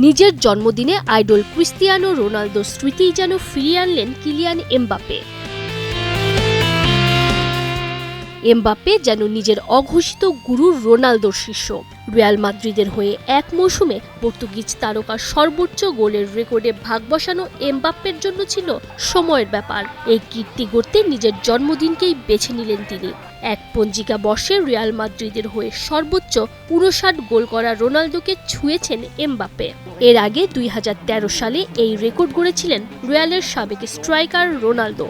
নিজের জন্মদিনে idol Cristiano রোনালদোর স্মৃতি যেন ফিরিয়ে আনলেন কিলিয়ান এমবাপ্পে। এমবাপ্পে যেন নিজের অঘোষিত গুরু রোনালদোর শিষ্য। রিয়াল মাদ্রিদের হয়ে এক মৌসুমে পর্তুগিজ তারকার সর্বোচ্চ গোলের রেকর্ডে ভাগ বসানো এমবাপ্পের জন্য ছিল সময়ের ব্যাপার। এই কীর্তি গড়তে নিজের জন্মদিনকেই বেছে নিলেন তিনি। এক পঞ্জিকা বর্ষে রিয়াল মাদ্রিদের হয়ে সর্বোচ্চ 59 গোল করা রোনালদোকে ছুঁয়েছেন এমবাপ্পে। এর আগে 2013 সালে এই রেকর্ড গড়েছিলেন রিয়ালের সাবেক স্ট্রাইকার রোনালদো।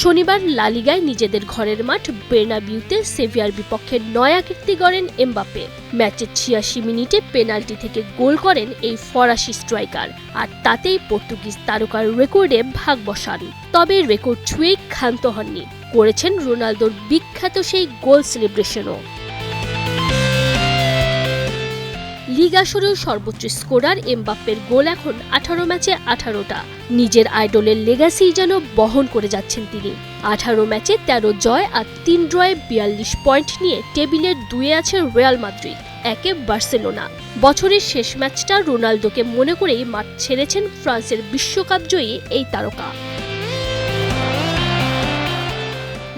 শনিবার লা লিগায় নিজেদের ঘরের মাঠ বের্নাবিউতে সেভিয়ার বিপক্ষে নয়া কীর্তি গড়েন এমবাপ্পে। ম্যাচের 86 মিনিটে পেনাল্টি থেকে গোল করেন এই ফরাসি স্ট্রাইকার, আর তাতেই পর্তুগিজ তারকার রেকর্ডে ভাগ বসান। তবে রেকর্ড ছুঁয়েই ক্ষান্ত হননি, করেছেন রোনালদোর বিখ্যাত সেই গোল সেলিব্রেশনও। লিগ আসরেও সর্বোচ্চ স্কোরার এমবাপ্পের গোল এখন 18 ম্যাচে 18টা। নিজের আইডলের লেগাসি যেন বহন করে যাচ্ছেন তিনি। 18 ম্যাচে 13 জয় আর 3 ড্রয়ে 42 পয়েন্ট নিয়ে টেবিলের 2-এ আছে রিয়াল মাদ্রিদ, 1-এ বার্সেলোনা। বছরের শেষ ম্যাচটা রোনালদোকে মনে করেই মাঠ ছেড়েছেন ফ্রান্সের বিশ্বকাপ জয়ী এই তারকা।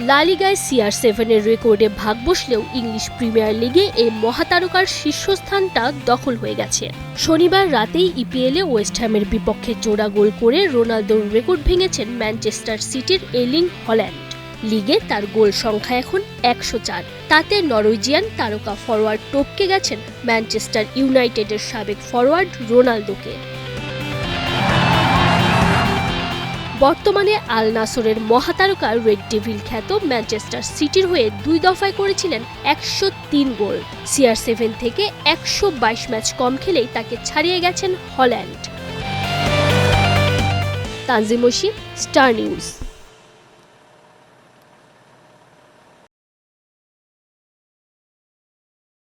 লা লিগায় CR7-এর রেকর্ডে ভাগ বসলেও ইংলিশ প্রিমিয়ার লিগে এই মহাতারকার শীর্ষস্থানটা দখল হয়ে গেছে। শনিবার রাতেই EPL-এ ওয়েস্ট হ্যামের বিপক্ষে জোড়া গোল করে রোনালদোর রেকর্ড ভেঙেছেন ম্যানচেস্টার সিটির এর্লিং হল্যান্ড। লিগে তার গোল সংখ্যা এখন 104। তাতে নরওয়েজিয়ান তারকা ফরোয়ার্ড টপকে গেছেন ম্যানচেস্টার ইউনাইটেডের সাবেক ফরোয়ার্ড রোনালদোকে। বর্তমানে আল নাসরের মহাতারকা রেড ডেভিল খ্যাত ম্যানচেস্টার সিটির হয়ে 2 দফায় করেছিলেন 103 গোল। CR7 থেকে 122 ম্যাচ কম খেলেই তাকে ছাড়িয়ে গেছেন Holland. Tanzim Oishi, Star news.